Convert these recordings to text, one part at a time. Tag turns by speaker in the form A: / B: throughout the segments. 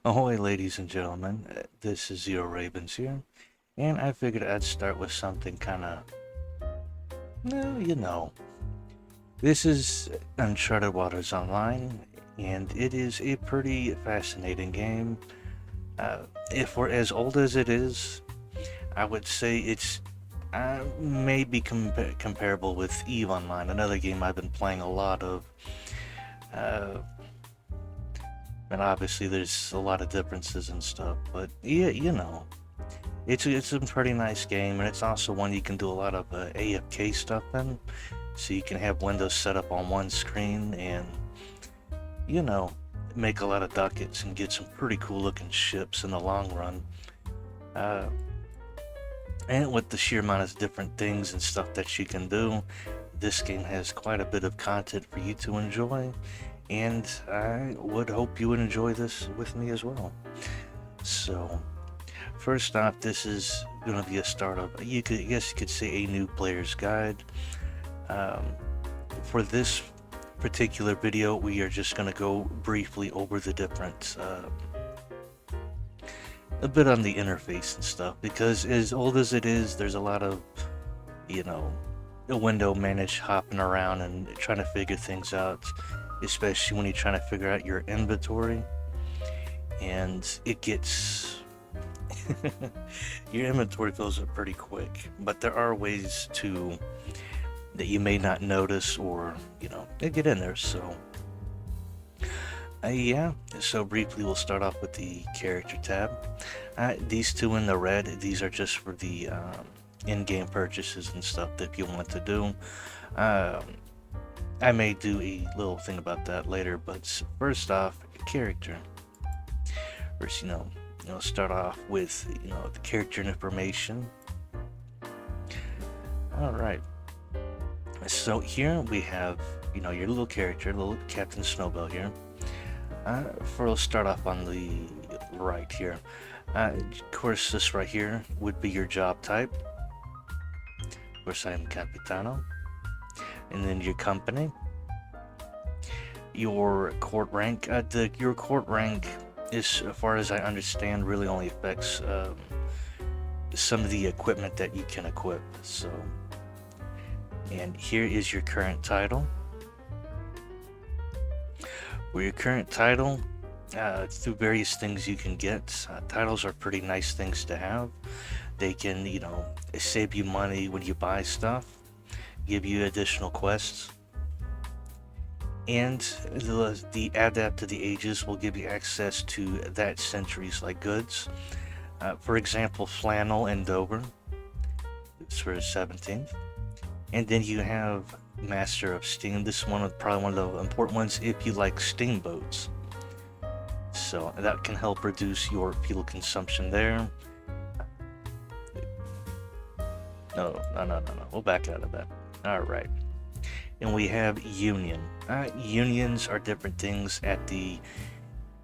A: Ahoy, ladies and gentlemen. This is Zero Ravens here, and I figured I'd start with something kind of, you know. This is Uncharted Waters Online, and it is a pretty fascinating game. If we're as old as it is, I would say it's maybe comparable with EVE Online, another game I've been playing a lot of. Uh, and obviously, there's a lot of differences and stuff, but yeah, it's a pretty nice game, and it's also one you can do a lot of AFK stuff in. So you can have Windows set up on one screen and, you know, make a lot of ducats and get some pretty cool looking ships in the long run. Uh, and with the sheer amount of different things and stuff that you can do, this game has quite a bit of content for you to enjoy. And I would hope you would enjoy this with me as well. So, first off, this is going to be a startup. I guess you could say a new player's guide. Um, for this particular video, we are just going to go briefly over the different, a bit on the interface and stuff, because as old as it is, there's a lot of, you know, a window manage hopping around and trying to figure things out, especially when you're trying to figure out your inventory, and it gets your inventory fills up pretty quick, but there are ways to that you may not notice, or they get in there. So yeah, so briefly we'll start off with the character tab. These two in the red, these are just for the in-game purchases and stuff that you want to do. I may do a little thing about that later, but first off, character. First, start off with the character information. All right. So here we have, your little character, little Captain Snowbell here. We'll start off on the right here. Of course, this right here would be your job type. Of course, I am Capitano. And then your company. Your court rank. Your court rank, as far as I understand, really only affects some of the equipment that you can equip. So, and here is your current title. For your current title, through various things you can get. Titles are pretty nice things to have. They can, save you money when you buy stuff, give you additional quests, and the adapt to the ages will give you access to that century's like goods. For example, flannel and Dover. It's for the 17th. And then you have Master of Steam. This is probably one of the important ones if you like steamboats. So that can help reduce your fuel consumption there. No. We'll back out of that. Alright. And we have Union. Unions are different things at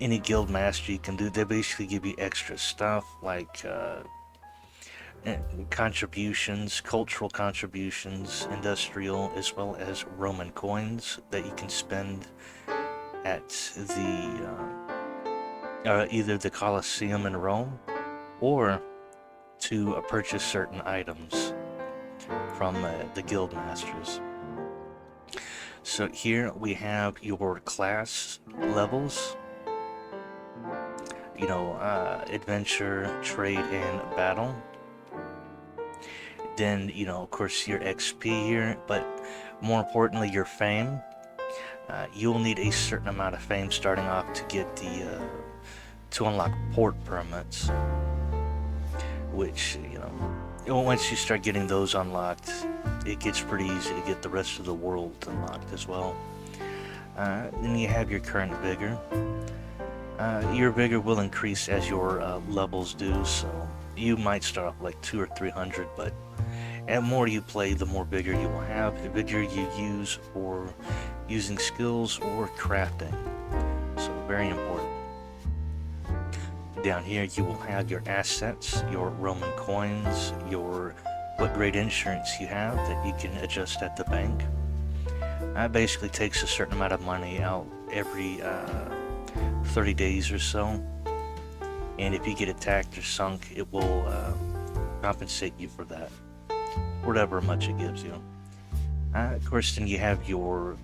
A: any guild master you can do. They basically give you extra stuff like contributions, cultural contributions, industrial, as well as Roman coins that you can spend at either the Colosseum in Rome or to purchase certain items from the guild masters. So here we have your class levels. Adventure, trade, and battle. Then, of course, your XP here, but more importantly, your fame. You'll need a certain amount of fame starting off to get to unlock port permits, which, once you start getting those unlocked, it gets pretty easy to get the rest of the world unlocked as well. Then you have your current vigor. Your vigor will increase as your levels do, so you might start off like 200 or 300, but the more you play, the more vigor you will have. The vigor you use for using skills or crafting, so very important. Down here you will have your assets, your Roman coins, what grade insurance you have that you can adjust at the bank. That basically takes a certain amount of money out every 30 days or so. and if you get attacked or sunk, it will compensate you for that, whatever much it gives you. Of course, then you have your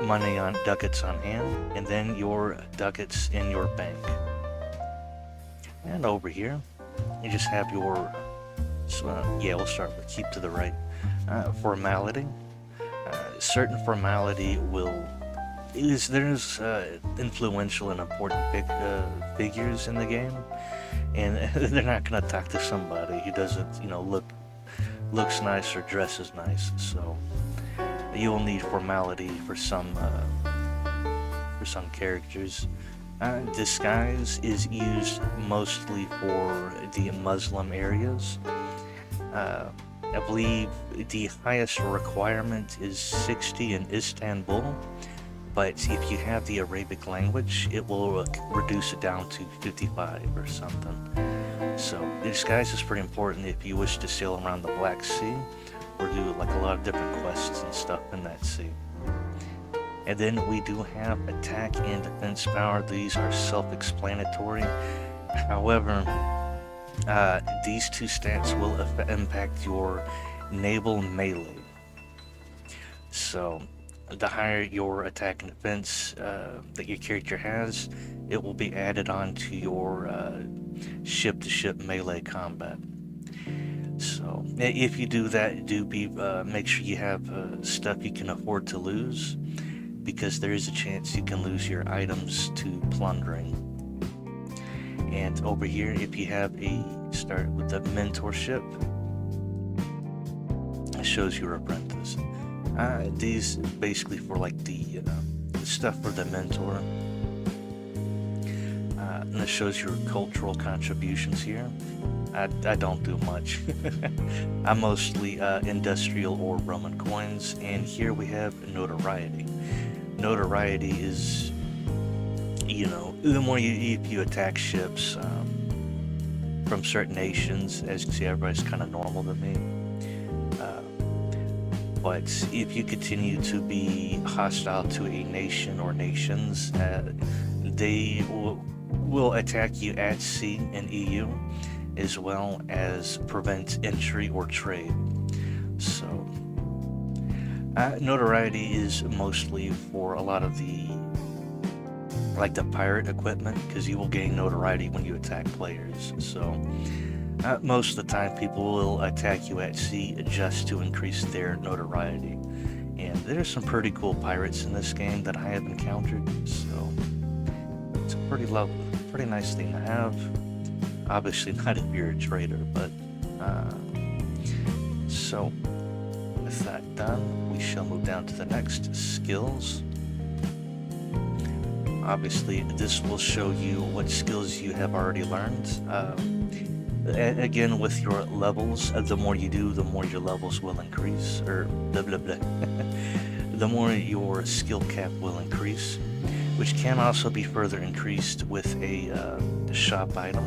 A: money on ducats on hand, and then your ducats in your bank. And over here, you just have your, yeah, we'll start with keep to the right. Formality. Certain formality there's influential and important figures in the game, and they're not going to talk to somebody who doesn't, looks nice or dresses nice. So you will need formality for some characters. Disguise is used mostly for the Muslim areas. I believe the highest requirement is 60 in Istanbul, but if you have the Arabic language, it will reduce it down to 55 or something. So disguise is pretty important if you wish to sail around the Black Sea or do like a lot of different quests and stuff in that sea. And then we do have attack and defense power. These are self-explanatory. However, these two stats will impact your naval melee. So the higher your attack and defense that your character has, it will be added on to your ship-to-ship melee combat. So if you do that, make sure you have stuff you can afford to lose, because there is a chance you can lose your items to plundering. And over here, if you have start with the mentorship, it shows your apprentice. These basically for like the stuff for the mentor. And it shows your cultural contributions here. I don't do much. I'm mostly industrial or Roman coins, and here we have notoriety. Notoriety is, the more if you attack ships from certain nations, as you can see, everybody's kind of normal to me. But if you continue to be hostile to a nation or nations, they will attack you at sea in EU, as well as prevent entry or trade. So notoriety is mostly for a lot of the pirate equipment, because you will gain notoriety when you attack players. So most of the time people will attack you at sea just to increase their notoriety. And there's some pretty cool pirates in this game that I have encountered, so it's a pretty nice thing to have. Obviously not if you're a trader, but so with that done, we shall move down to the next skills. Obviously, this will show you what skills you have already learned. Again, with your levels, the more you do, the more your levels will increase, or blah blah blah. The more your skill cap will increase, which can also be further increased with a shop item.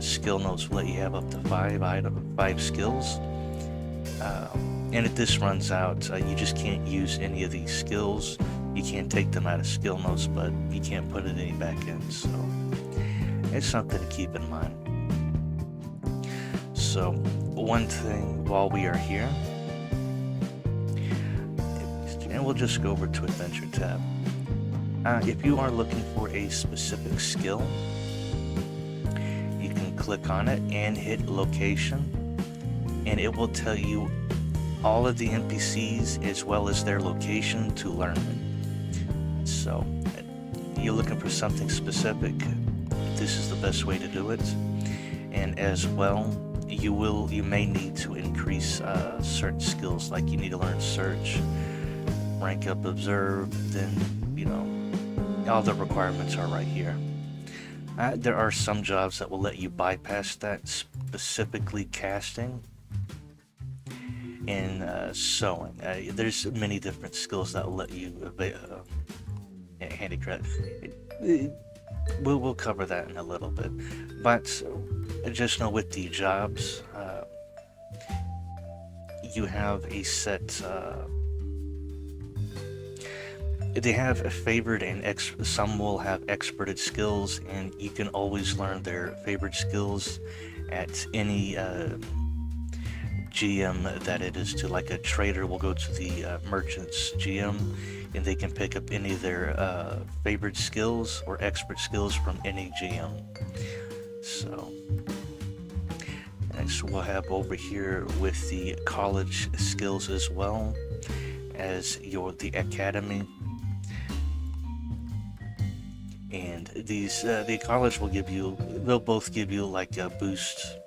A: Skill notes will let you have up to 5 skills. And if this runs out, you just can't use any of these skills. You can't take them out of skill notes, but you can't put it any back in. So it's something to keep in mind. So one thing while we are here, and we'll just go over to Adventure tab. If you are looking for a specific skill, you can click on it and hit location, and it will tell you all of the NPCs as well as their location to learn it. So you're looking for something specific, this is the best way to do it. And as well, you may need to increase certain skills, like you need to learn search, rank up observe, then all the requirements are right here. There are some jobs that will let you bypass that, specifically casting and sewing. There's many different skills that will let you handicraft. We'll cover that in a little bit, but just know with the jobs, you have a set they have a favored and some will have experted skills, and you can always learn their favored skills at any GM that it is to. Like a trader will go to the merchant's GM, and they can pick up any of their favored skills or expert skills from any GM. So next we'll have over here with the college skills as well as the academy. And these the college will give you, they'll both give you like a boost.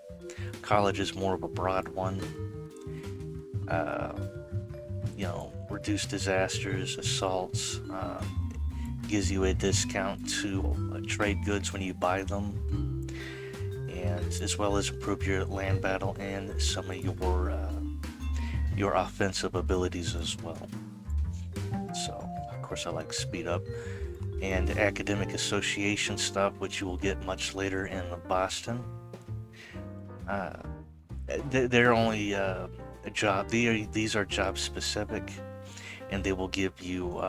A: College is more of a broad one. Reduce disasters, assaults, gives you a discount to trade goods when you buy them, and as well as improve your land battle and some of your offensive abilities as well. So of course I like speed up. And academic association stuff, which you will get much later in Boston. They're only a job. These are job specific, and they will give you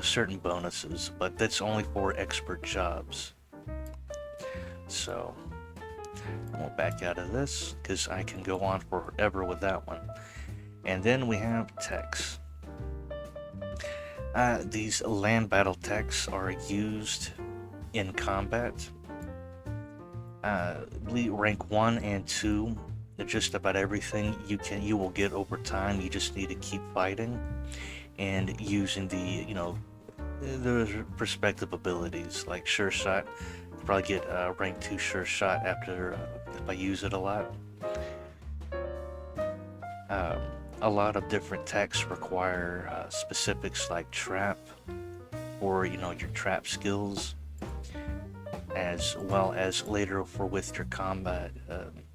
A: certain bonuses, but that's only for expert jobs. So we'll back out of this because I can go on forever with that one. And then we have techs. These land battle techs are used in combat. Rank 1 and 2, just about everything you will get over time. You just need to keep fighting and using the respective abilities. Like sure shot, probably get rank 2 sure shot after if I use it a lot. A lot of different techs require specifics like trap, or your trap skills, as well as later with your combat,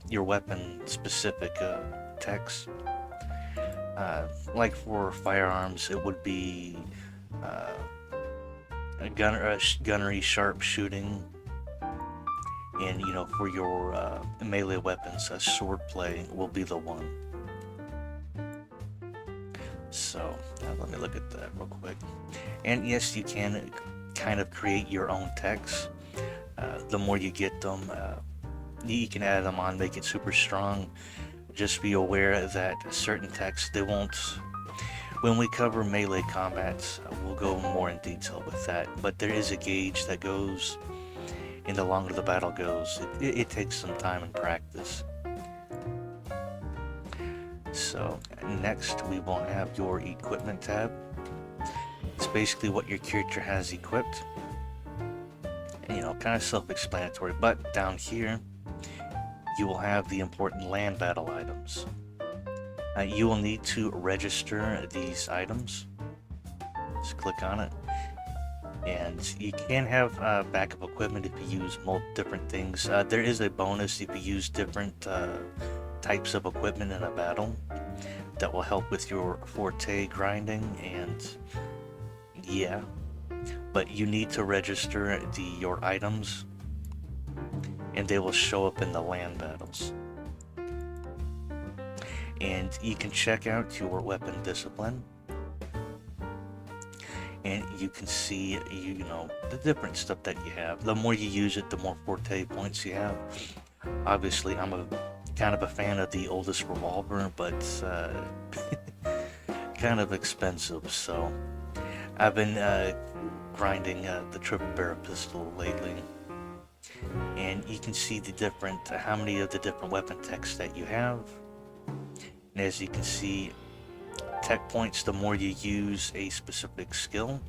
A: your weapon specific techs. Like for firearms, it would be gunnery, sharp shooting, and for your melee weapons, sword play will be the one. So let me look at that real quick. And yes, you can kind of create your own techs. The more you get them, you can add them on, make it super strong. Just be aware that certain techs, they won't. When we cover melee combats, we'll go more in detail with that. But there is a gauge that goes, and the longer the battle goes, it takes some time and practice. So next we will have your equipment tab. It's basically what your character has equipped. And, kind of self-explanatory, but down here you will have the important land battle items. You will need to register these items. Just click on it. And you can have backup equipment if you use multiple different things. There is a bonus if you use different types of equipment in a battle that will help with your forte grinding, and yeah, but you need to register your items and they will show up in the land battles. And you can check out your weapon discipline, and you can see the different stuff that you have. The more you use it, the more forte points you have. Obviously I'm kind of a fan of the oldest revolver, but kind of expensive, so I've been grinding the triple barrel pistol lately. And you can see how many of the different weapon techs that you have. And as you can see, tech points, the more you use a specific skill,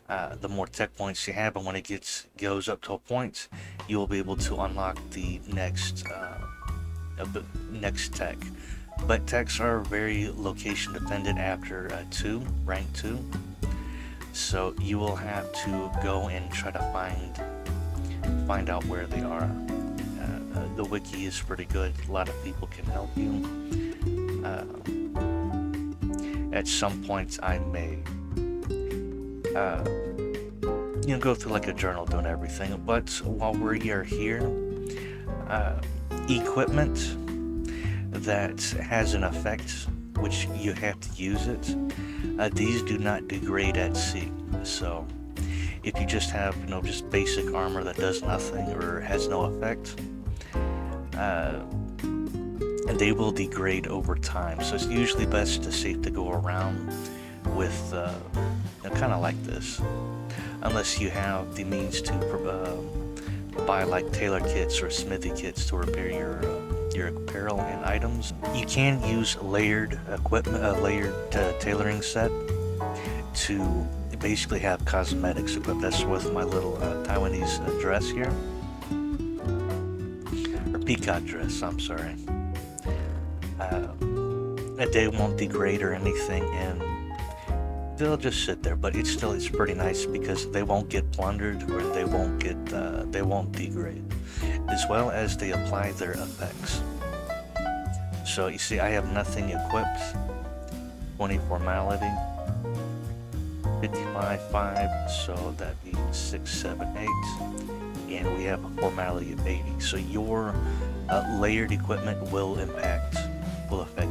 A: the more tech points you have, and when it goes up to a point, you will be able to unlock the next tech. But techs are very location dependent after rank 2, so you will have to go and try to find out where they are. The wiki is pretty good. A lot of people can help you. At some points I may go through like a journal doing everything, but while we are here, equipment that has an effect which you have to use it. These do not degrade at sea. So if you just have, just basic armor that does nothing or has no effect, they will degrade over time. So it's usually best to safe to go around with kind of like this, unless you have the means to buy like tailor kits or smithy kits to repair your apparel and items. You can use layered equipment, layered tailoring set to basically have cosmetics equipped. That's with my little Taiwanese dress here, or peacock dress, I'm sorry. They won't degrade or anything, and they'll just sit there, but it's pretty nice because they won't get plundered, or they won't degrade, as well as they apply their effects. So you see, I have nothing equipped. 20 formality, 55, 5, so that'd be 6, 7, 8, and we have a formality of 80. So your layered equipment will affect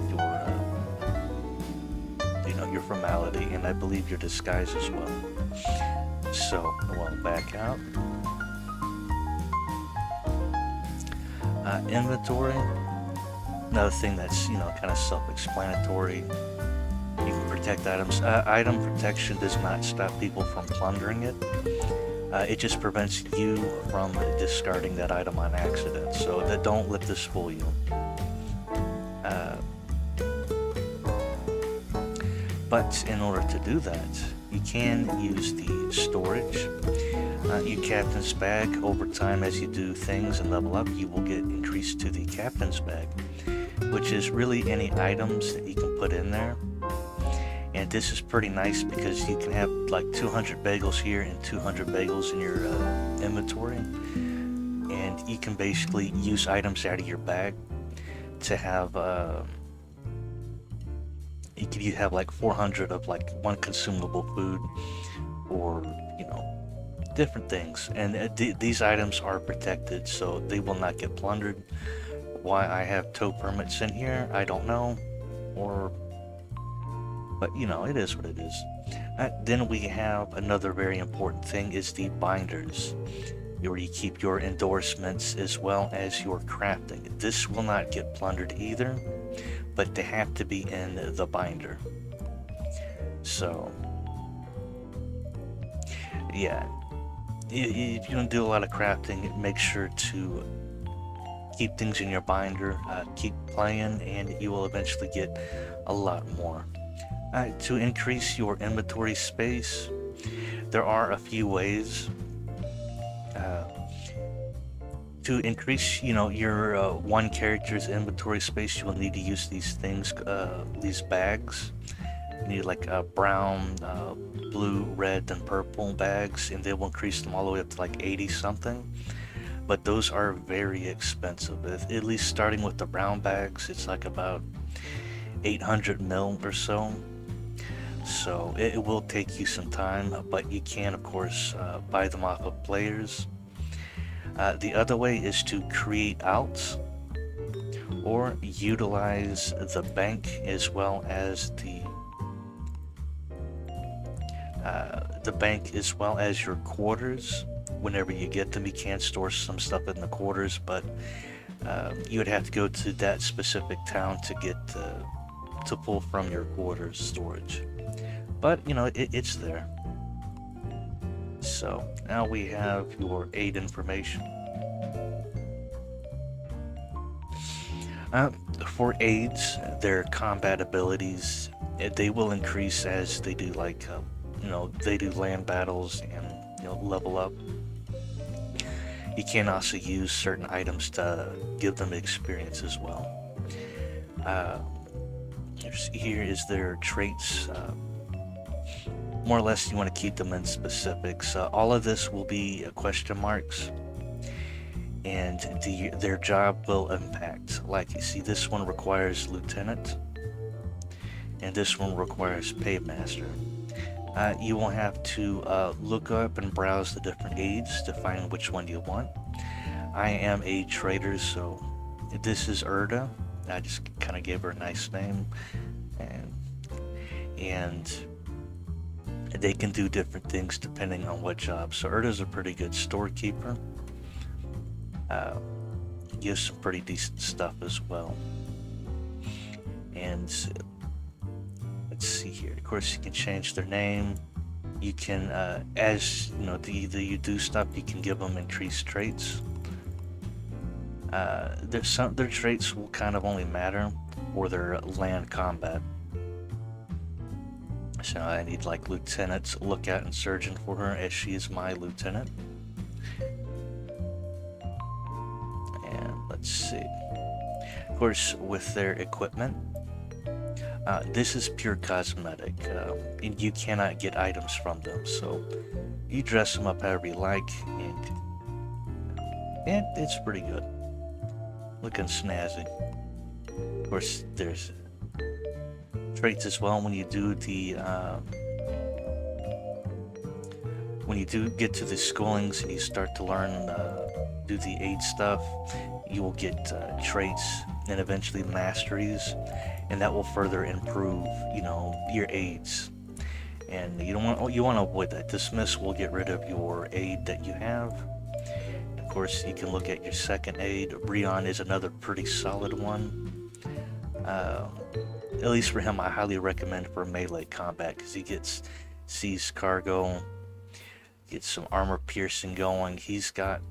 A: your your formality, and I believe your disguise as well. So we'll back out. Inventory, another thing that's kind of self-explanatory. You can protect items. Item protection does not stop people from plundering it. It just prevents you from discarding that item on accident. So don't let this fool you. But in order to do that, you can use the storage. Your captain's bag, over time as you do things and level up, you will get increased to the captain's bag, which is really any items that you can put in there. And this is pretty nice because you can have like 200 bagels here and 200 bagels in your inventory. And you can basically use items out of your bag to have you have like 400 of like one consumable food, or different things. And these items are protected, so they will not get plundered. Why I have tow permits in here, I don't know, but it is what it is. Then we have another very important thing, is the binders, where you keep your endorsements as well as your crafting. This will not get plundered either, but they have to be in the binder. So yeah, if you don't do a lot of crafting, make sure to keep things in your binder, keep playing, and you will eventually get a lot more. To increase your inventory space, there are a few ways. To increase, your one character's inventory space, you will need to use these things, these bags. You need like brown, blue, red, and purple bags, and they will increase them all the way up to like 80 something. But those are very expensive. At least starting with the brown bags, it's like about 800 mil or so. So it will take you some time, but you can, of course, buy them off of players. The other way is to create outs, or utilize the bank as well as the bank as well as your quarters. Whenever you get them, you can store some stuff in the quarters, but you would have to go to that specific town to get to pull from your quarters storage. But it's there. So now we have your aide information. For aides, their combat abilities, they will increase as they do like they do land battles and level up. You can also use certain items to give them experience as well. Here is their traits. More or less, you want to keep them in specifics. All of this will be question marks, and their job will impact. Like you see, this one requires lieutenant, and this one requires paymaster. You will have to look up and browse the different aides to find which one you want. I am a trader, so this is Erda. I just kind of gave her a nice name, and they can do different things depending on what job. So Erda's a pretty good storekeeper. Gives some pretty decent stuff as well. And let's see here. Of course, you can change their name. You can, as you know, the you do stuff, you can give them increased traits. Their traits will kind of only matter for their land combat. So I need like lieutenant, lookout, and surgeon for her, as she is my lieutenant. And let's see. Of course, with their equipment, this is pure cosmetic, and you cannot get items from them. So you dress them up however you like, and it's pretty good. Looking snazzy. Of course, there's traits as well when you do the when you do get to the schoolings and you start to learn do the aide stuff, you will get traits and eventually masteries, and that will further improve, you know, your aides. And you want to avoid that. Dismiss will get rid of your aide that you have. Of course, you can look at your second aide. Breon is another pretty solid one. At least for him, I highly recommend for melee combat, because he sees cargo, gets some armor piercing going. He's got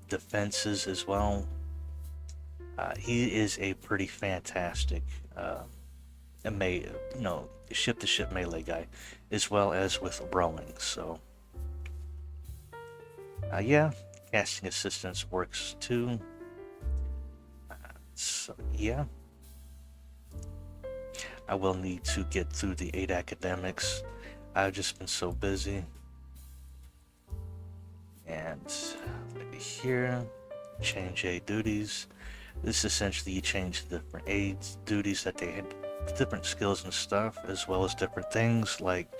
A: defenses as well. He is a pretty fantastic ship-to-ship melee guy, as well as with rowing. So yeah, casting assistance works too. So yeah, I will need to get through the 8 academics. I've just been so busy. And maybe here, change aid duties. This essentially, you change the different aids duties that they had, different skills and stuff, as well as different things like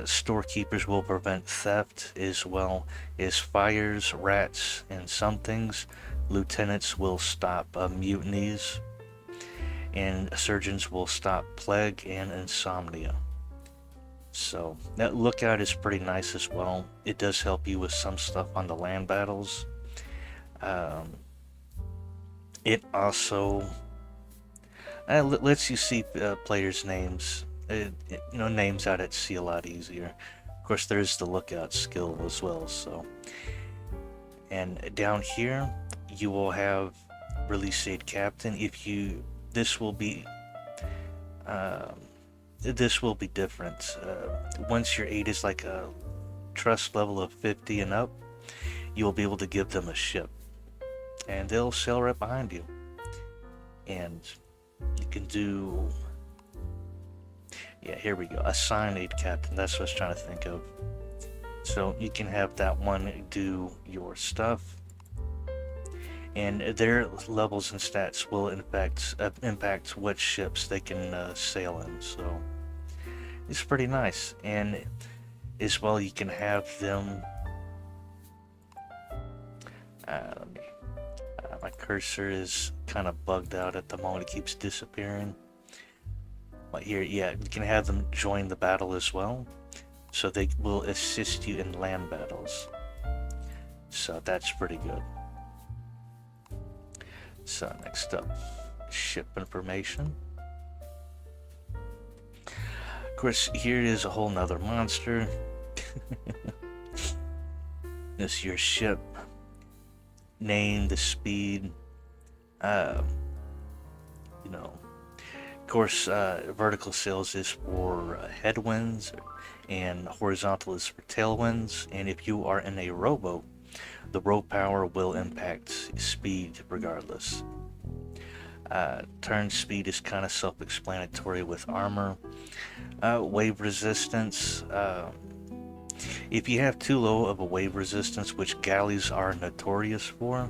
A: storekeepers will prevent theft, as well as fires, rats, and some things. Lieutenants will stop mutinies, and surgeons will stop plague and insomnia. So that lookout is pretty nice as well. It does help you with some stuff on the land battles. It also lets you see players' names, names out at sea a lot easier. Of course, there's the lookout skill as well. So, and down here, you will have release aid captain. This will be different. Once your aid is like a trust level of 50 and up, you will be able to give them a ship, and they'll sail right behind you. And you can do, yeah, here we go, assign aid captain. That's what I was trying to think of. So you can have that one do your stuff, and their levels and stats will impact what ships they can sail in. So it's pretty nice. And as well, you can have them my cursor is kind of bugged out at the moment. It keeps disappearing. But here, yeah, you can have them join the battle as well, so they will assist you in land battles. So that's pretty good. So next up, ship information. Of course, here is a whole nother monster. This is your ship. Name, the speed, of course, vertical sails is for headwinds, and horizontal is for tailwinds. And if you are in a rowboat, the row power will impact speed regardless. Turn speed is kind of self-explanatory with armor. Wave resistance. If you have too low of a wave resistance, which galleys are notorious for,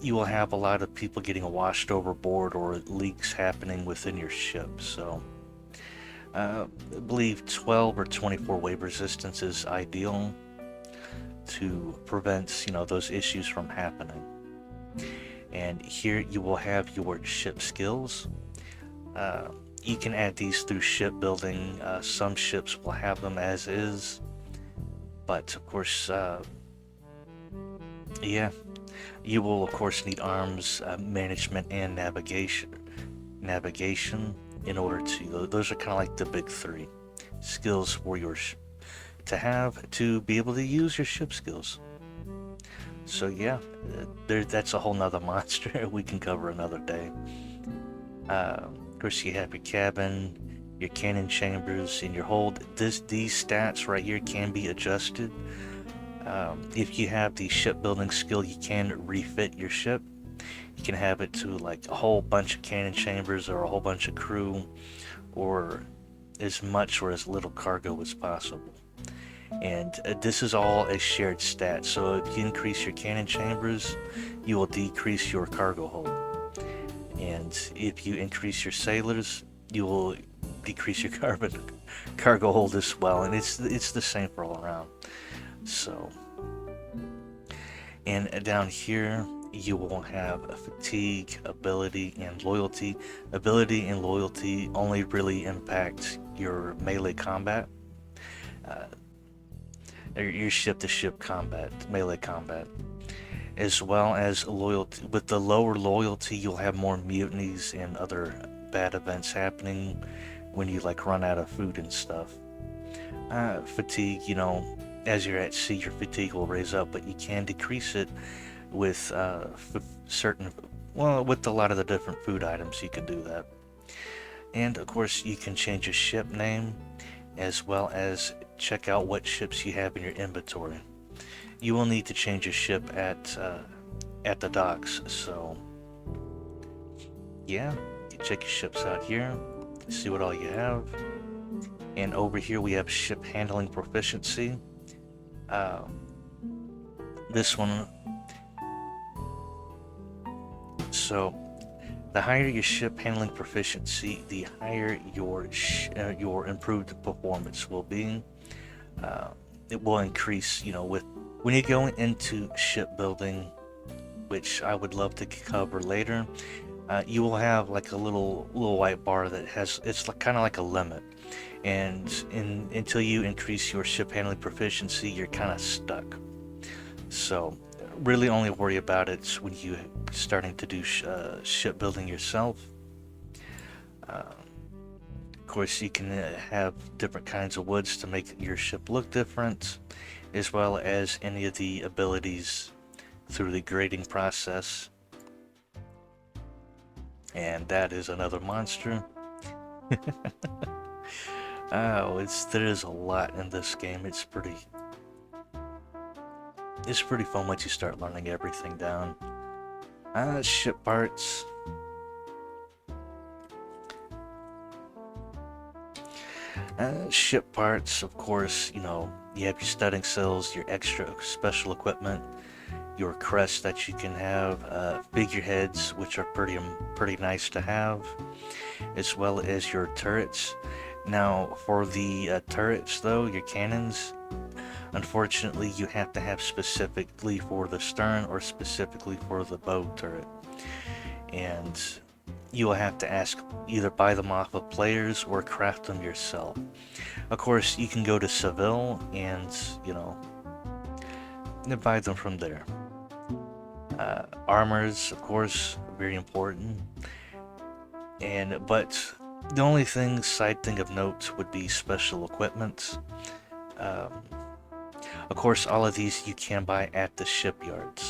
A: you will have a lot of people getting washed overboard or leaks happening within your ship. So I believe 12 or 24 wave resistance is ideal to prevent, those issues from happening. And here you will have your ship skills. You can add these through shipbuilding. Some ships will have them as is, but of course, yeah, you will of course need arms, management, and navigation in order to. Those are kind of like the big three skills for your to have to be able to use your ship skills. So yeah, that's a whole nother monster we can cover another day. Of course, you have your cabin, your cannon chambers, and your hold. These stats right here can be adjusted. If you have the shipbuilding skill, you can refit your ship. You can have it to like a whole bunch of cannon chambers or a whole bunch of crew, or as much or as little cargo as possible. And this is all a shared stat, so if you increase your cannon chambers, you will decrease your cargo hold. And if you increase your sailors, you will decrease your cargo hold as well. And it's the same for all around. So, and down here, you will have fatigue, ability, and loyalty. Ability and loyalty only really impact your melee combat. Your ship-to-ship combat, melee combat, as well as loyalty. With the lower loyalty, you'll have more mutinies and other bad events happening when you like run out of food and stuff. Fatigue, as you're at sea, your fatigue will raise up, but you can decrease it with with a lot of the different food items. You can do that, and of course, you can change a ship name, as well as check out what ships you have in your inventory. You will need to change a ship at the docks, so yeah, you check your ships out here, see what all you have. And over here we have ship handling proficiency. This one, so the higher your ship handling proficiency, the higher your improved performance will be. It will increase, with when you go into shipbuilding, which I would love to cover later. You will have like a little white bar that it's like, kind of like a limit, and until you increase your ship handling proficiency, you're kind of stuck. So really only worry about it when you starting to do shipbuilding yourself. Of course, you can have different kinds of woods to make your ship look different, as well as any of the abilities through the grading process. And that is another monster. Oh, there is a lot in this game. It's pretty fun once you start learning everything down. Ship parts. Ship parts, of course, you have your studding sails, your extra special equipment, your crest that you can have, figureheads, which are pretty nice to have, as well as your turrets. Now, for the turrets, though, your cannons, unfortunately, you have to have specifically for the stern or specifically for the bow turret. And you will have to either buy them off of players or craft them yourself. Of course, you can go to Seville and, buy them from there. Armors, of course, very important. But the only side thing of note would be special equipment. Of course, all of these you can buy at the shipyard,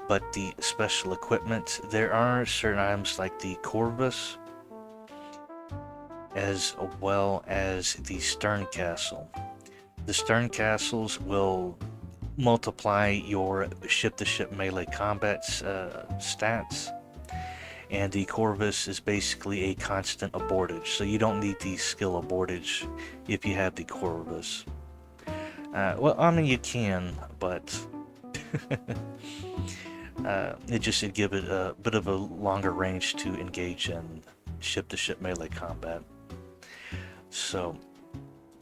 A: but the special equipment, there are certain items like the Corvus, as well as the Stern Castle. The Stern Castles will multiply your ship-to-ship melee combat stats, and the Corvus is basically a constant abortage, so you don't need the skill abortage if you have the Corvus. Well, I mean, you can, but it'd give it a bit of a longer range to engage in ship-to-ship melee combat. So,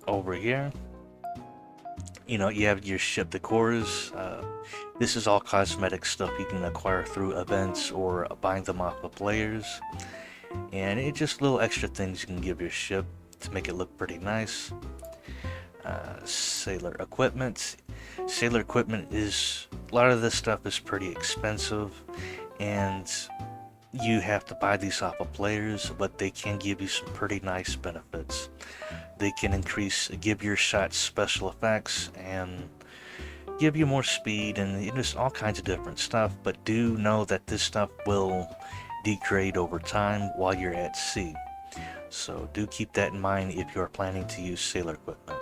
A: over here, you have your ship decors. This is all cosmetic stuff you can acquire through events or buying them off of players. And it's just little extra things you can give your ship to make it look pretty nice. Sailor equipment. Sailor equipment is, a lot of this stuff is pretty expensive, and you have to buy these off of players, but they can give you some pretty nice benefits. They can give your shots special effects and give you more speed and just all kinds of different stuff, but do know that this stuff will degrade over time while you're at sea. So do keep that in mind if you are planning to use sailor equipment.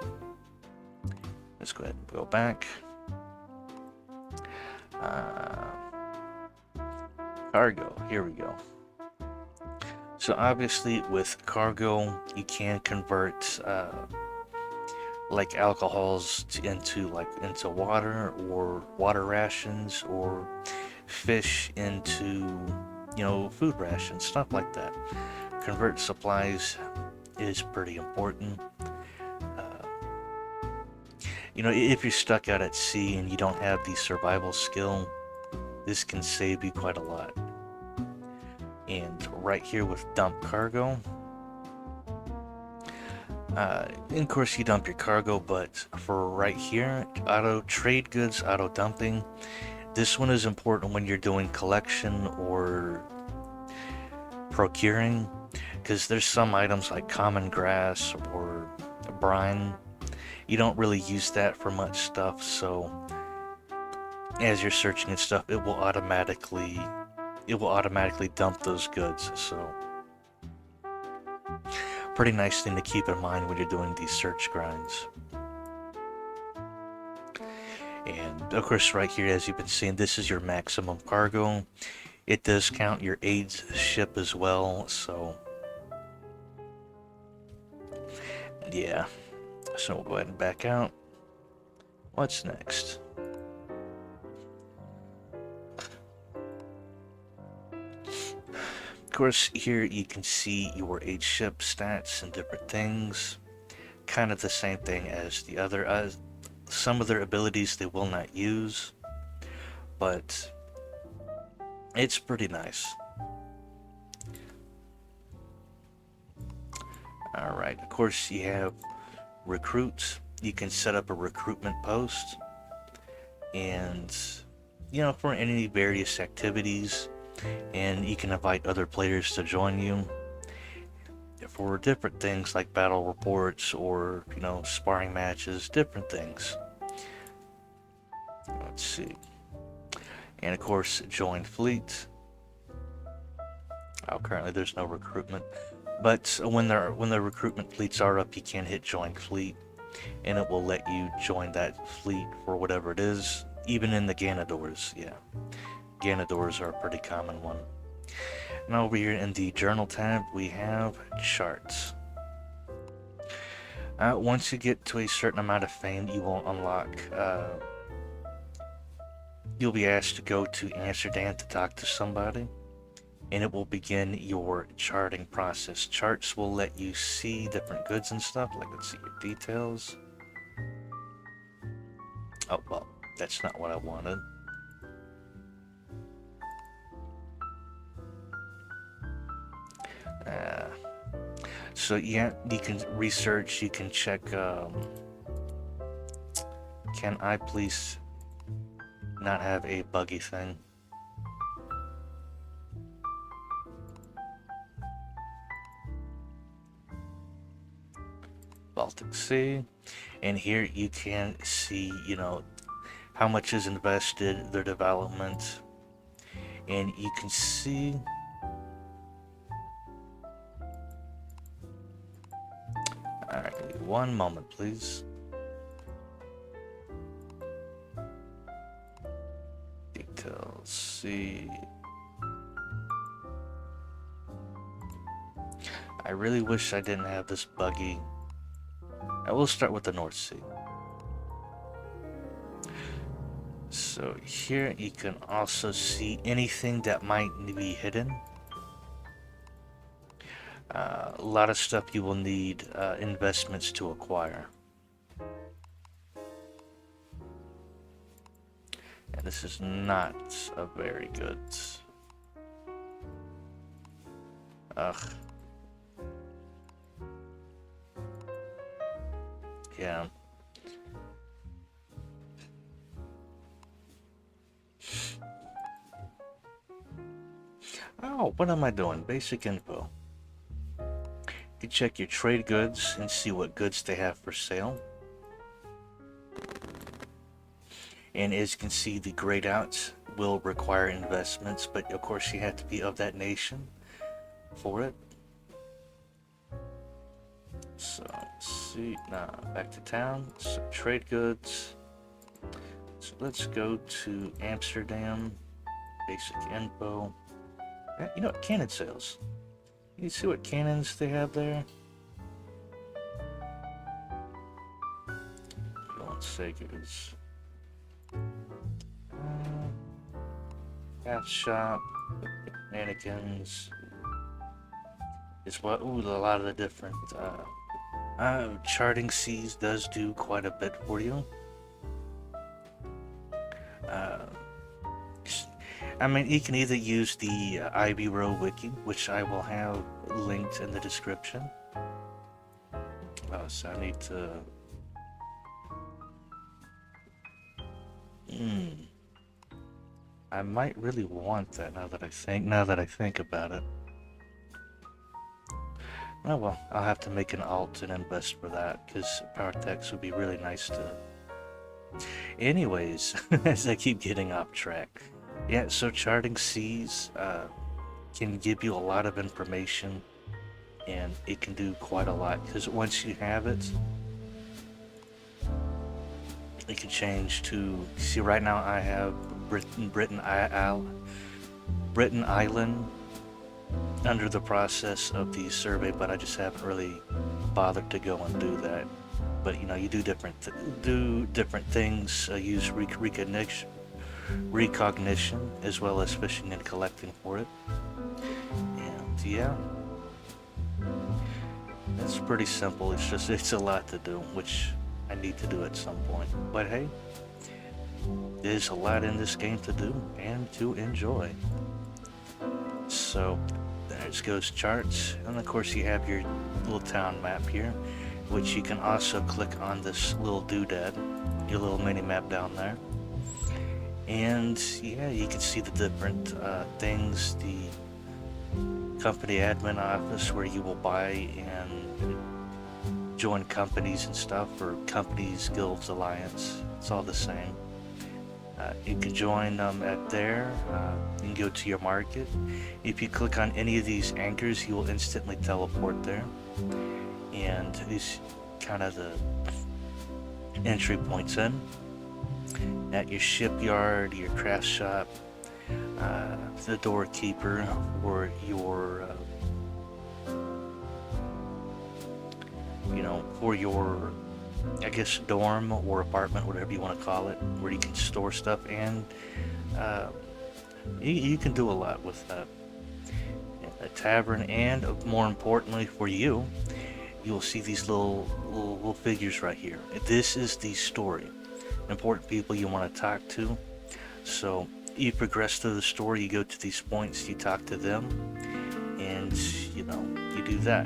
A: Let's go ahead and go back. Cargo, here we go. So obviously with cargo, you can convert like alcohols into water, or water rations, or fish into, food rations, stuff like that. Convert supplies is pretty important. If you're stuck out at sea and you don't have the survival skill, this can save you quite a lot. And right here with dump cargo, of course you dump your cargo, but for right here, trade goods, auto dumping, this one is important when you're doing collection or procuring, because there's some items like common grass or brine, you don't really use that for much stuff, so as you're searching and stuff, it will automatically dump those goods. So pretty nice thing to keep in mind when you're doing these search grinds. And of course right here, as you've been seeing, this is your maximum cargo. It does count your aide's ship as well, so yeah. So we'll go ahead and back out. What's next? Of course, here you can see your aide ship stats and different things. Kind of the same thing as the other. Some of their abilities they will not use, but it's pretty nice. Alright, of course you have recruits. You can set up a recruitment post, and for any various activities, and you can invite other players to join you for different things like battle reports or sparring matches, different things. Let's see. And of course join fleet. Currently there's no recruitment, but when the recruitment fleets are up, you can hit join fleet, and it will let you join that fleet for whatever it is, even in the Ganadors. Yeah, Ganadors are a pretty common one. Now over here in the journal tab, we have charts. Once you get to a certain amount of fame, you will unlock, you'll be asked to go to Amsterdam to talk to somebody, and it will begin your charting process. Charts will let you see different goods and stuff, like let's see your details. Oh, well, that's not what I wanted. So yeah, you can research, you can check, can I please not have a buggy thing? Baltic Sea, and here you can see, how much is invested, their development, and you can see alright, give me one moment please. Details, see. I really wish I didn't have this buggy. I will start with the North Sea. So here you can also see anything that might be hidden. A lot of stuff you will need investments to acquire. And this is not a very good... Ugh. Yeah. Oh, what am I doing? Basic info. You can check your trade goods and see what goods they have for sale. And as you can see, the grayed outs will require investments, but of course you have to be of that nation for it. So, let's see, now back to town, so trade goods. So let's go to Amsterdam, basic info. You know what, cannon sales. You see what cannons they have there? Going Seegers. Craft shop, mannequins. Is what? Ooh, a lot of the different. Charting seas does do quite a bit for you. I mean, you can either use the UWO wiki, which I will have linked in the description. Oh, so I need to. I might really want that now that I think about it. Oh well, I'll have to make an alt and invest for that, because power text would be really nice to. Anyways, as I keep getting off track. Yeah, so charting seas can give you a lot of information, and it can do quite a lot, because once you have it, it can change to, see right now I have Britain Island under the process of the survey, but I just haven't really bothered to go and do that. But you know, you do different things, use recognition as well as fishing and collecting for it. And yeah, it's pretty simple. It's a lot to do, which I need to do at some point. But hey, there's a lot in this game to do and to enjoy. So there goes charts, and of course you have your little town map here, which you can also click on this little doodad, your little mini map down there. And yeah, you can see the different things, the company admin office where you will buy and join companies and stuff, or companies, guilds, alliance, it's all the same. You can join at there. You can go to your market. If you click on any of these anchors, you will instantly teleport there. And these kind of the entry points in. At your shipyard, your craft shop, the doorkeeper, or your for your, I guess, dorm or apartment, whatever you want to call it, where you can store stuff, and you can do a lot with that. A tavern, and more importantly for you, you'll see these little figures right here. This is the story. Important people you want to talk to. So you progress through the story, you go to these points, you talk to them, and you do that.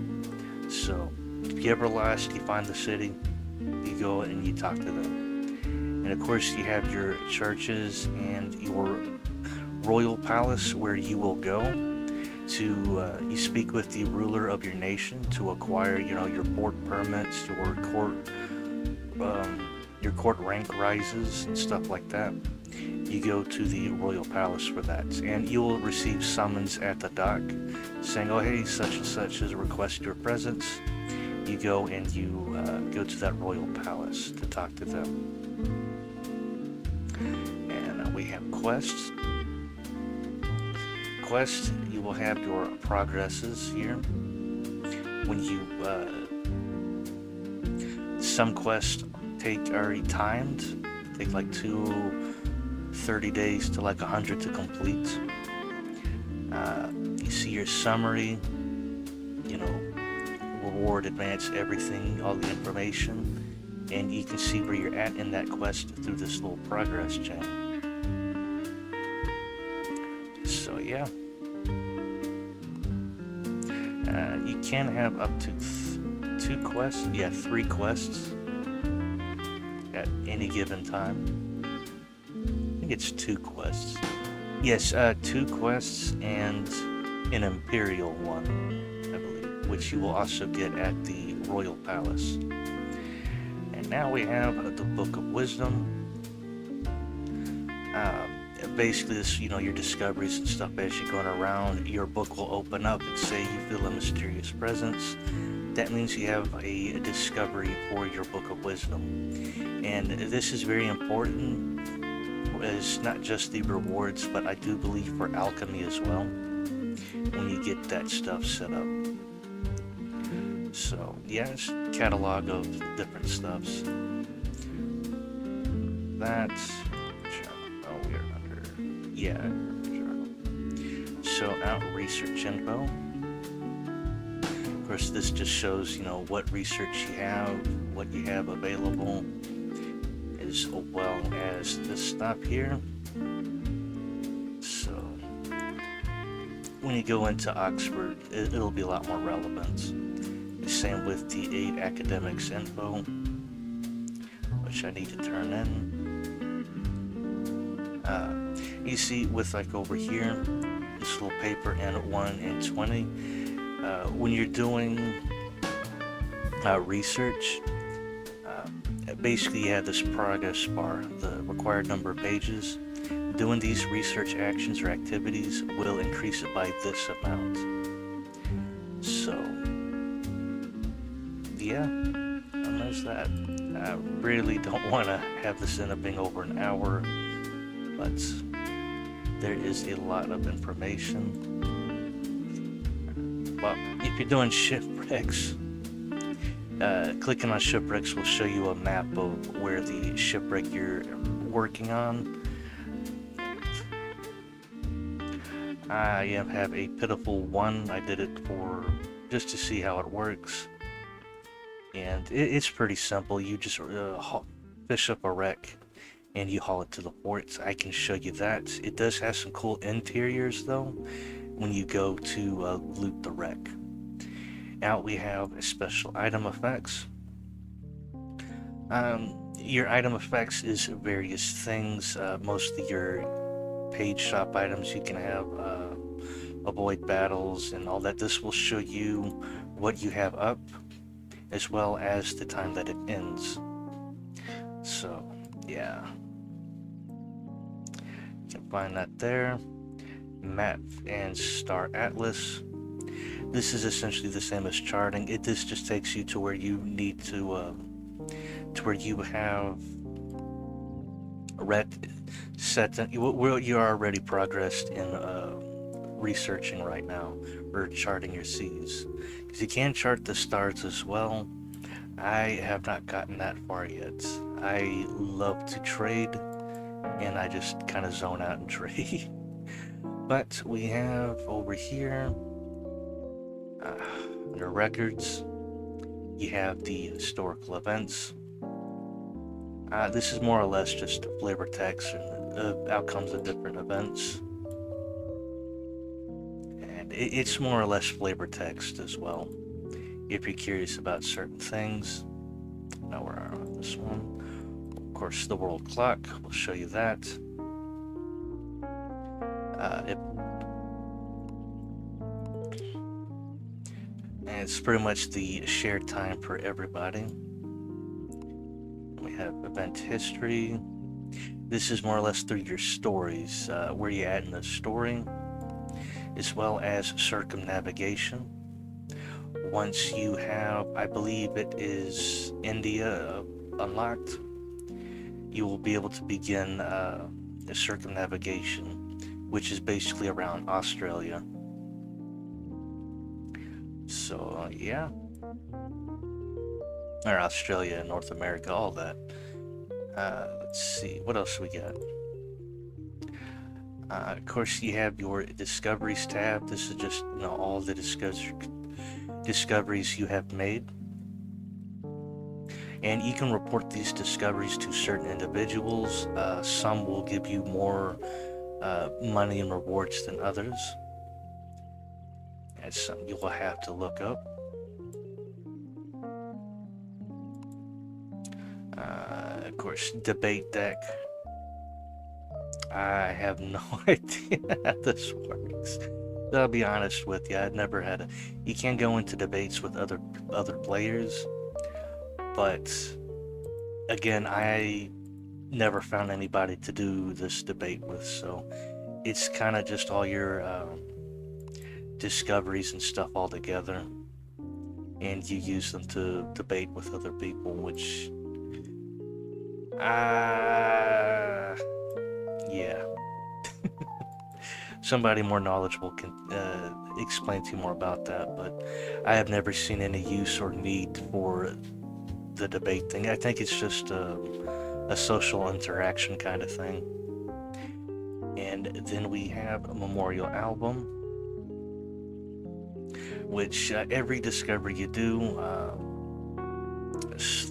A: So if you ever lost, you find the city, you go and you talk to them. And of course you have your churches and your royal palace, where you will go to you speak with the ruler of your nation to acquire your port permits, your court rank rises and stuff like that. You go to the royal palace for that, and you will receive summons at the dock saying, oh hey, such and such has requested your presence. You go and you go to that royal palace to talk to them. And we have quests. You will have your progresses here. When you some quests are timed, take like 30 days to like 100 to complete. You see your summary, reward, advance, everything, all the information, and you can see where you're at in that quest through this little progress chain. So yeah. can have up to two quests. Yeah, 3 quests at any given time. I think it's 2 quests. Yes, 2 quests and an Imperial one, I believe, which you will also get at the Royal Palace. And now we have the Book of Wisdom. Basically, this, your discoveries and stuff as you're going around, your book will open up and say you feel a mysterious presence. That means you have a discovery for your Book of Wisdom. And this is very important. It's not just the rewards, but I do believe for alchemy as well, when you get that stuff set up. So, yeah, it's a catalog of different stuffs. That's... Oh, we're under... Yeah, journal. So, out research info. Of course, this just shows, what research you have, what you have available, as well as this stuff here. So, when you go into Oxford, it'll be a lot more relevant. Same with the aide academics info, which I need to turn in. You see, with like over here, this little paper in 1 and 20, when you're doing research, basically you have this progress bar, the required number of pages. Doing these research actions or activities will increase it by this amount. So, yeah, and there's that. I really don't want to have this end up being over an hour, but there is a lot of information. Well, if you're doing shipwrecks, clicking on shipwrecks will show you a map of where the shipwreck you're working on. I have a pitiful one. I did it for just to see how it works, and it's pretty simple. You just fish up a wreck and you haul it to the ports. I can show you that. It does have some cool interiors though when you go to loot the wreck. Now we have special item effects. Your item effects is various things. Most of your page shop items you can have avoid battles and all that. This will show you what you have up as well as the time that it ends. So yeah, you can find that there. Map and Star Atlas. This is essentially the same as charting. This just takes you to where you need to where you have set where you are already progressed in researching right now, or charting your seas, because you can chart the stars as well. I have not gotten that far yet. I love to trade, and I just kind of zone out and trade. But we have over here under records, you have the historical events. This is more or less just flavor text and outcomes of different events. And it's more or less flavor text as well, if you're curious about certain things. Now we're on this one. Of course, the world clock will show you that. And it's pretty much the shared time for everybody. We have event history. This is more or less through your stories, where you at in the story, as well as circumnavigation. Once you have, I believe it is India unlocked, you will be able to begin the circumnavigation, which is basically around Australia. So yeah, or Australia and North America, all that. Let's see, what else we got? Of course, you have your discoveries tab. This is just all the discoveries you have made, and you can report these discoveries to certain individuals. Some will give you more money and rewards than others. That's something you will have to look up. Of course, debate deck. I have no idea how this works. I'll be honest with you. I've never had a. You can go into debates with other players, but again, I never found anybody to do this debate with. So it's kind of just all your discoveries and stuff all together, and you use them to debate with other people, which, yeah. Somebody more knowledgeable can explain to you more about that, but I have never seen any use or need for the debate thing. I think it's just a social interaction kind of thing. And then we have a memorial album, which every discovery you do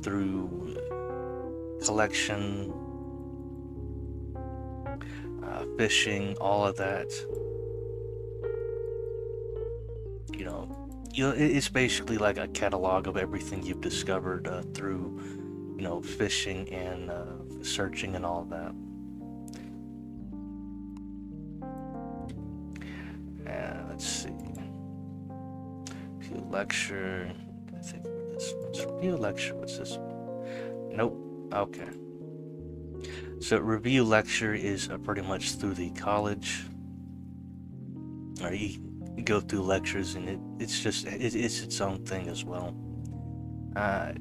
A: through collection, fishing, all of that, it's basically like a catalog of everything you've discovered through, fishing and searching and all that. Let's see. Review lecture. I think this one's review lecture. What's this one? Nope. Okay. So review lecture is pretty much through the college, or you go through lectures, and it's its own thing as well.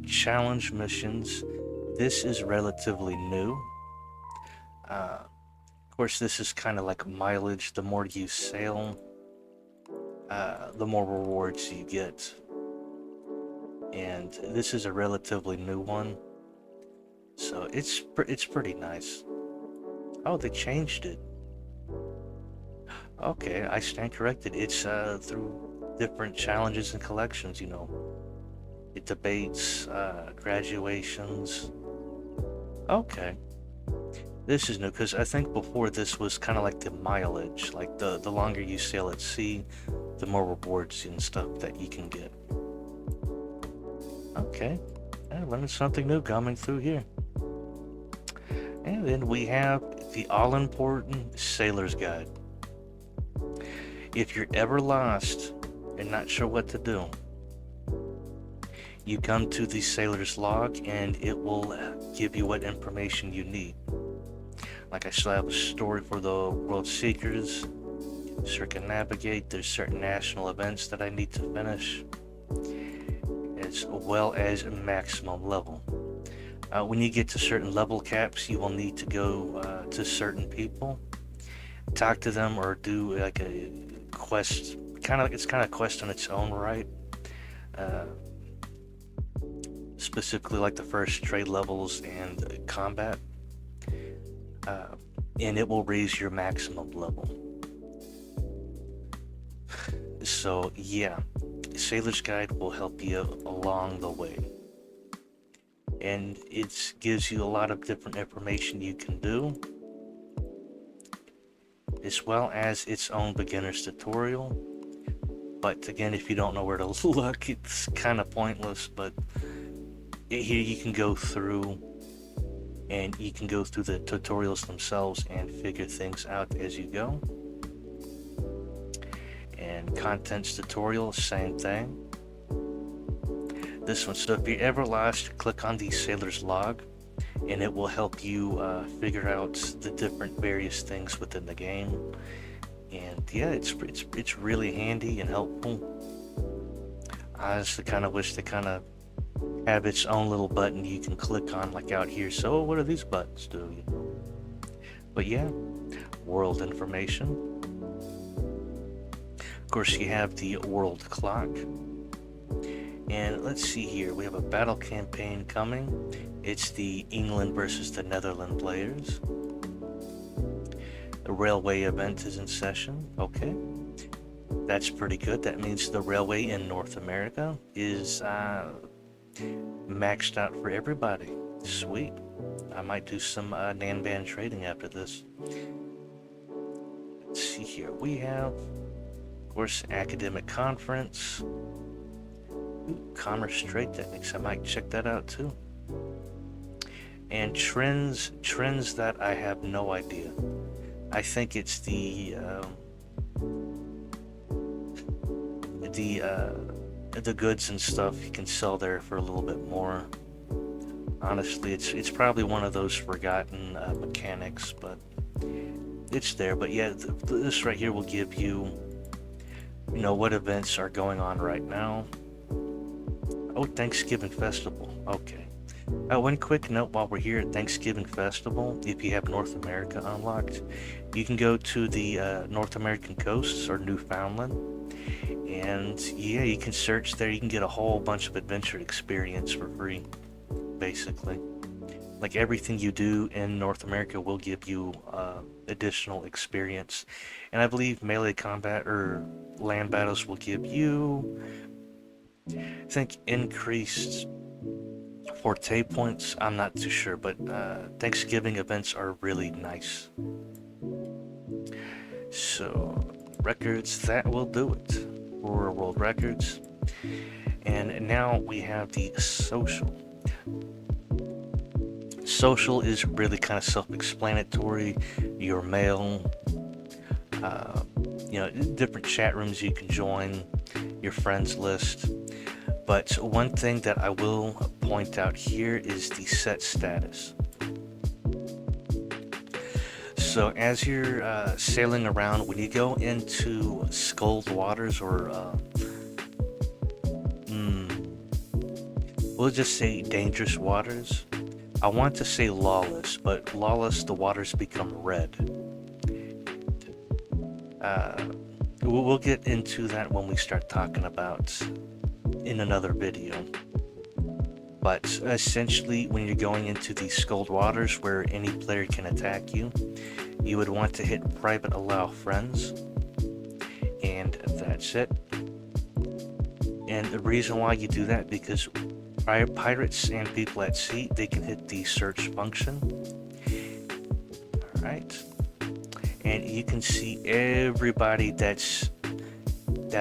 A: Challenge missions. This is relatively new. Of course, this is kind of like mileage. The more you sail, the more rewards you get. And this is a relatively new one, so it's pretty nice. Oh, they changed it. Okay, I stand corrected. It's through different challenges and collections. It debates, graduations. Okay. This is new, because I think before this was kind of like the mileage. Like the longer you sail at sea, the more rewards and stuff that you can get. Okay. I learned something new coming through here. And then we have the all-important Sailor's Guide. If you're ever lost and not sure what to do, you come to the Sailor's Log, and it will give you what information you need. Like, I still have a story for the World Seekers, circumnavigate. There's certain national events that I need to finish, as well as maximum level. When you get to certain level caps, you will need to go to certain people, talk to them, or do like a quest. It's kind of a quest in its own right. Specifically, like the first trade levels and combat, and it will raise your maximum level. So yeah, Sailor's Guide will help you along the way, and it gives you a lot of different information you can do, as well as its own beginner's tutorial. But again, if you don't know where to look, it's kind of pointless. But here you can go through, and you can go through the tutorials themselves and figure things out as you go. And contents tutorial, same thing. This one, so if you're ever lost, click on the Sailor's Log, and it will help you figure out the different various things within the game. And yeah, it's really handy and helpful. I honestly kind of wish they kind of have its own little button you can click on, like out here. So what do these buttons do? But yeah, world information. Of course, you have the world clock. And let's see here, we have a battle campaign coming. It's the England versus the Netherlands players. The railway event is in session. Okay, that's pretty good. That means the railway in North America is maxed out for everybody. Sweet. I might do some nan trading after this. Let's see here. We have, of course, academic conference. Ooh, commerce trade techniques. I might check that out too. And trends that I have no idea. I think it's the goods and stuff you can sell there for a little bit more. Honestly, it's probably one of those forgotten mechanics, but it's there. But yeah, this right here will give you, what events are going on right now. Oh, Thanksgiving Festival. Okay. One quick note while we're here at Thanksgiving Festival, if you have North America unlocked, you can go to the North American coasts or Newfoundland, and yeah, you can search there. You can get a whole bunch of adventure experience for free, basically. Like everything you do in North America will give you additional experience. And I believe melee combat or land battles will give you, I think, increased forte points. I'm not too sure, but Thanksgiving events are really nice. So records, that will do it for world records. And now we have the social. Social is really kind of self-explanatory. Your mail, different chat rooms you can join, your friends list. But one thing that I will point out here is the set status. So as you're sailing around, when you go into Scold Waters or we'll just say dangerous waters. I want to say lawless, but lawless, the waters become red. We'll get into that when we start talking about in another video. But essentially, when you're going into these Scold Waters where any player can attack you, you would want to hit private allow friends, and that's it. And the reason why you do that, because pirates and people at sea, they can hit the search function. Alright. And you can see everybody that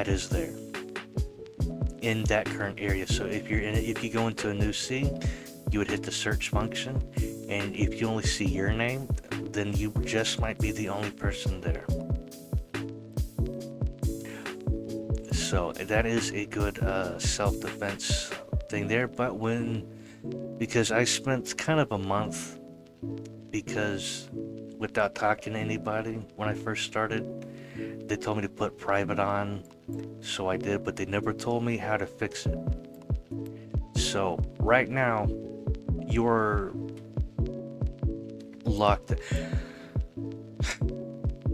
A: is there in that current area. So if you go into a new sea, you would hit the search function, and if you only see your name, then you just might be the only person there. So that is a good self-defense thing there. But because I spent kind of a month, because without talking to anybody when I first started, they told me to put private on, so I did, but they never told me how to fix it. So right now you're locked,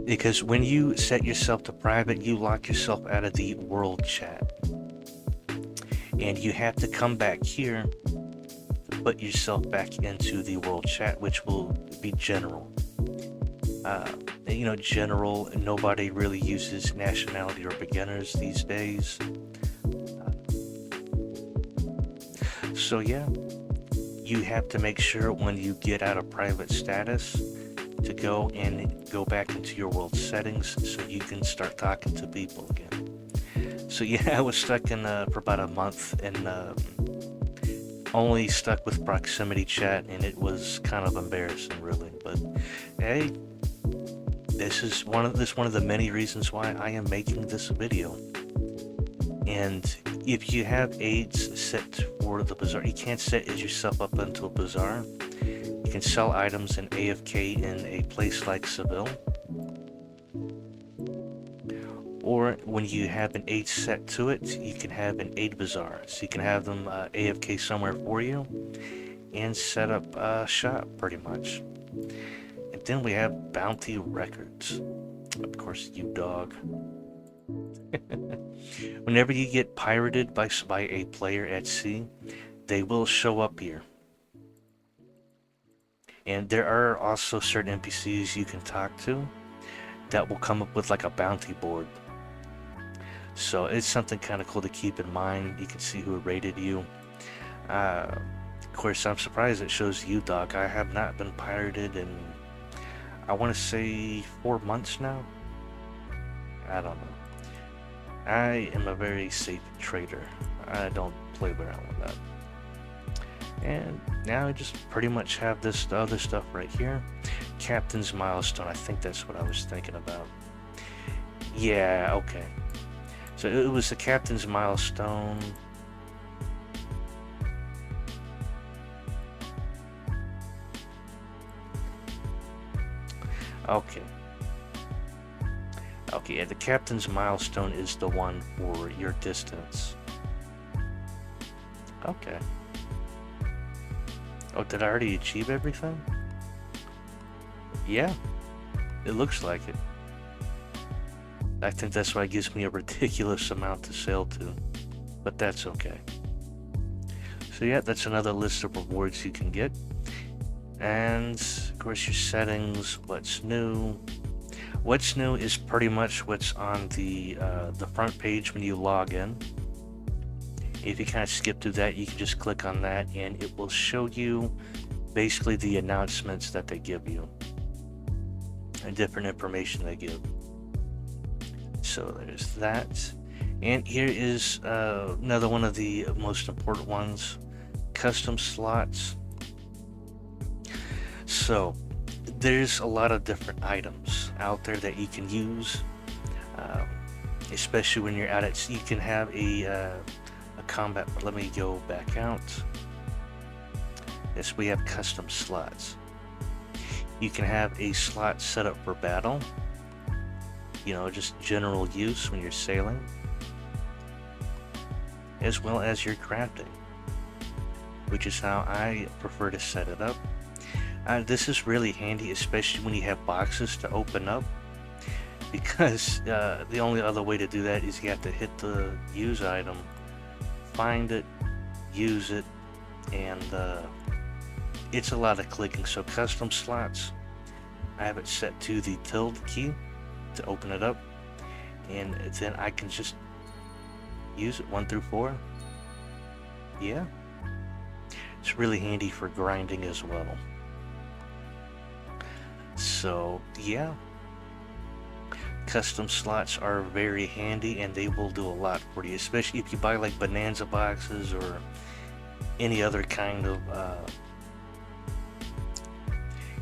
A: because when you set yourself to private, you lock yourself out of the world chat, and you have to come back here, put yourself back into the world chat, which will be general. General, nobody really uses nationality or beginners these days. So yeah, you have to make sure when you get out of private status to go back into your world settings so you can start talking to people again. So yeah, I was stuck in for about a month, and only stuck with proximity chat, and it was kind of embarrassing, really. But hey, this is one of the many reasons why I am making this video. And if you have aides set for the bazaar, you can't set yourself up into a bazaar. You can sell items in AFK in a place like Seville, or when you have an aide set to it, you can have an aide bazaar, so you can have them AFK somewhere for you and set up a shop, pretty much. And then we have bounty records. Of course, you dog. Whenever you get pirated by a player at sea, they will show up here. And there are also certain NPCs you can talk to that will come up with like a bounty board. So it's something kind of cool to keep in mind. You can see who rated you. Of course, I'm surprised it shows you, dog. I have not been pirated in, I want to say, 4 months now. I don't know. I am a very safe trader. I don't play around with that. And now I just pretty much have this other stuff right here. Captain's milestone. I think that's what I was thinking about. Yeah, okay. So it was the captain's milestone. Okay. Okay, yeah, the captain's milestone is the one for your distance. Okay. Oh, did I already achieve everything? Yeah, it looks like it. I think that's why it gives me a ridiculous amount to sail to, but that's okay. So yeah, that's another list of rewards you can get. And of course your settings, what's new. What's new is pretty much what's on the front page when you log in. If you kind of skip through that, you can just click on that and it will show you basically the announcements that they give you and different information they give. So there's that. And here is another one of the most important ones, custom slots. So there's a lot of different items out there that you can use, especially when you're out at sea. You can have a combat. Let me go back out. Yes, we have custom slots. You can have a slot set up for battle, just general use when you're sailing, as well as your crafting, which is how I prefer to set it up. This is really handy, especially when you have boxes to open up, because the only other way to do that is you have to hit the use item, find it, use it, and it's a lot of clicking. So custom slots, I have it set to the tilde key to open it up, and then I can just use it 1 through 4. Yeah, it's really handy for grinding as well. So yeah, custom slots are very handy and they will do a lot for you, especially if you buy like bonanza boxes or any other kind of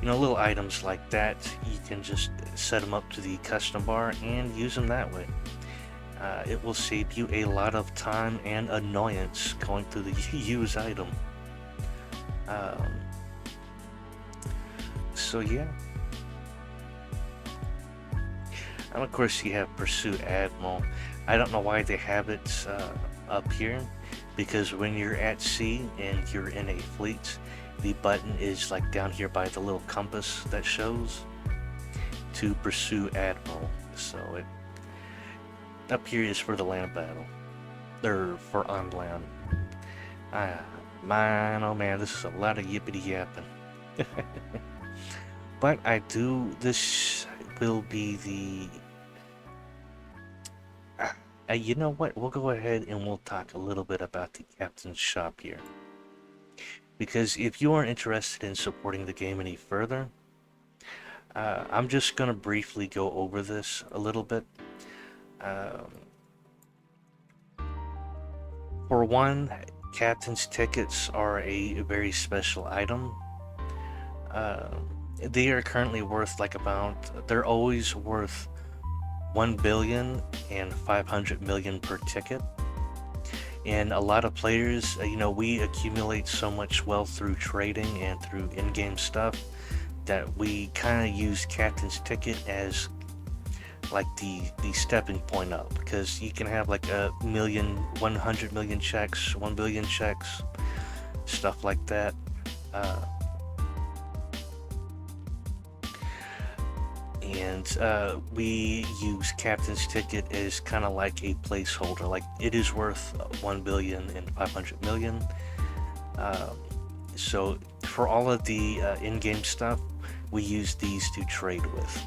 A: little items like that. You can just set them up to the custom bar and use them that way. It will save you a lot of time and annoyance going through the use item. So yeah. And of course you have Pursue Admiral. I don't know why they have it up here, because when you're at sea and you're in a fleet, the button is like down here by the little compass that shows to Pursue Admiral. So it up here is for the land battle, or for on land. Man, oh man, this is a lot of yippity yapping. But this will be the you know what, we'll go ahead and we'll talk a little bit about the Captain's Shop here, because if you are interested in supporting the game any further, I'm just gonna briefly go over this a little bit. For one, Captain's tickets are a very special item. They are currently worth they're always worth 1,500 million per ticket. And a lot of players, we accumulate so much wealth through trading and through in-game stuff that we kind of use Captain's ticket as like the stepping point up, because you can have like 100 million checks, 1 billion checks, stuff like that. And we use Captain's ticket as kind of like a placeholder. Like, it is worth 1,500 million. So for all of the in-game stuff, we use these to trade with.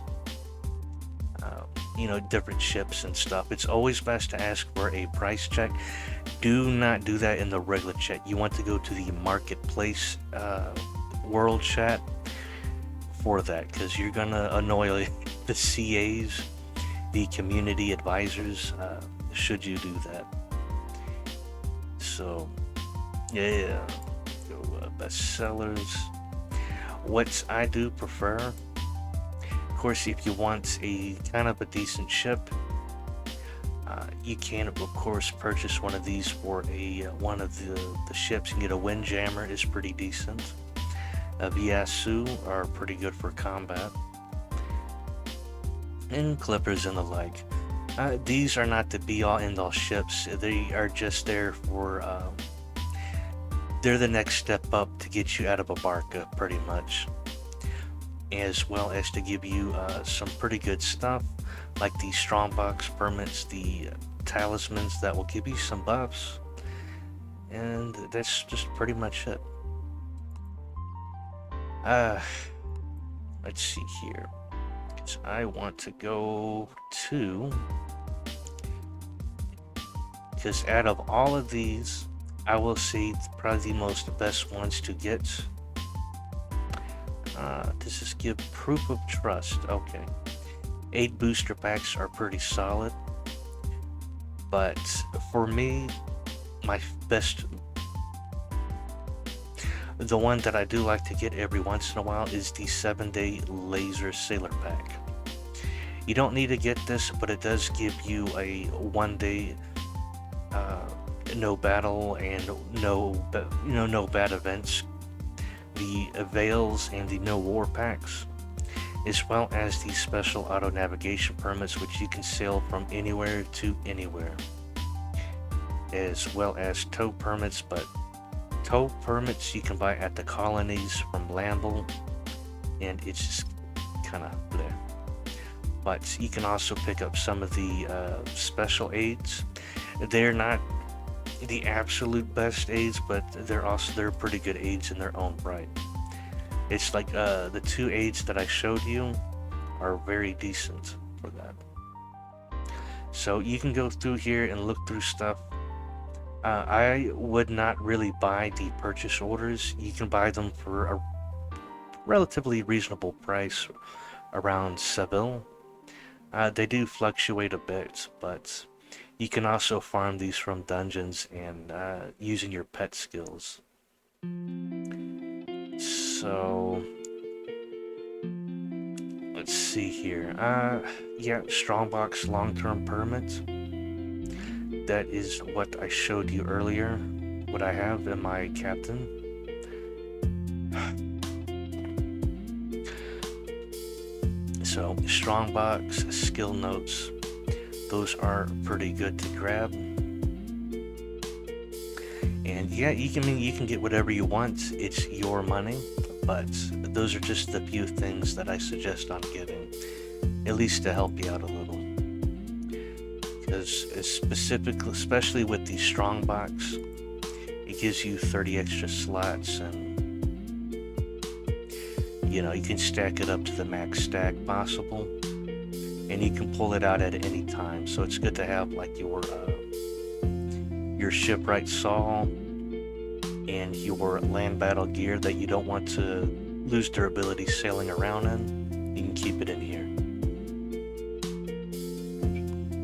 A: Different ships and stuff. It's always best to ask for a price check. Do not do that in the regular chat. You want to go to the marketplace world chat for that, because you're gonna annoy the CAs, the community advisors, should you do that. So, yeah, go bestsellers. What I do prefer, of course, if you want a kind of a decent ship, you can, of course, purchase one of these for one of the ships. You can get a Windjammer, is pretty decent. Vyasu are pretty good for combat. And Clippers and the like. These are not the be-all end-all ships. They are just there for, they're the next step up to get you out of a barca, pretty much. As well as to give you some pretty good stuff, like the strongbox permits, the talismans that will give you some buffs. And that's just pretty much it. Let's see here. Because I want to go to... Because out of all of these, I will say probably the most best ones to get. This is give proof of trust. Okay. 8 booster packs are pretty solid. But for me, my best... The one that I do like to get every once in a while is the 7-day laser sailor pack. You don't need to get this, but it does give you a 1-day no battle and no bad events, the veils and the no war packs, as well as the special auto navigation permits, which you can sail from anywhere to anywhere, as well as tow permits. But tow permits you can buy at the colonies from Lamble, and it's just kind of bleh. But you can also pick up some of the special aids. They're not the absolute best aids, but they're pretty good aids in their own right. It's like the 2 aids that I showed you are very decent for that. So you can go through here and look through stuff. I would not really buy the purchase orders. You can buy them for a relatively reasonable price around Seville. They do fluctuate a bit, but you can also farm these from dungeons and using your pet skills. So let's see here. Yeah, strongbox long-term permit. That is what I showed you earlier, what I have in my captain. So strongbox skill notes, those are pretty good to grab. And yeah, you can get whatever you want. It's your money, but those are just the few things that I suggest on getting, at least to help you out a little. Because especially with the strongbox, it gives you 30 extra slots, and you can stack it up to the max stack possible, and you can pull it out at any time. So it's good to have like your shipwright saw and your land battle gear that you don't want to lose durability sailing around in. You can keep it in here,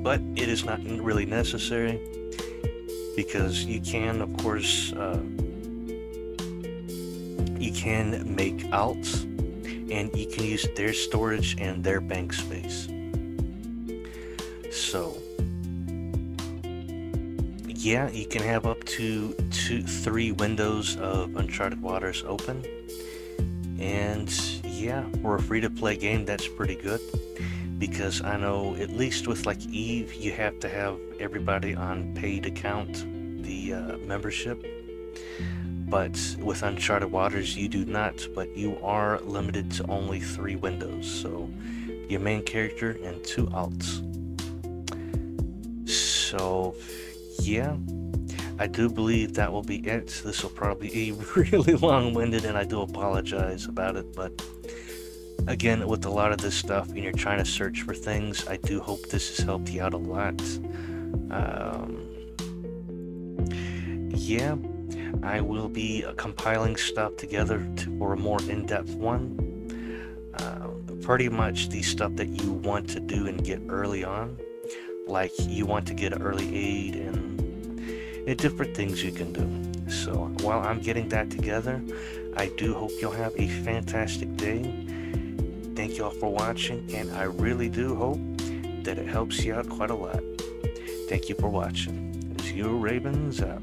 A: but it is not really necessary, because you can, of course, you can make alts, and you can use their storage and their bank space. So yeah, you can have up to 3 windows of Uncharted Waters open, and yeah, for a free-to-play game, that's pretty good. Because I know, at least with like Eve, you have to have everybody on paid account, the membership. But with Uncharted Waters, you do not, but you are limited to only 3 windows. So your main character and 2 alts. So yeah, I do believe that will be it. This will probably be really long-winded, and I do apologize about it, but again, with a lot of this stuff, and you're trying to search for things, I do hope this has helped you out a lot. Yeah, I will be compiling stuff together for a more in-depth one. Pretty much the stuff that you want to do and get early on. like you want to get an early aid and different things you can do. So while I'm getting that together, I do hope you'll have a fantastic day. Thank you all for watching, and I really do hope that it helps you out quite a lot. Thank you for watching. It's UWO Ravens out.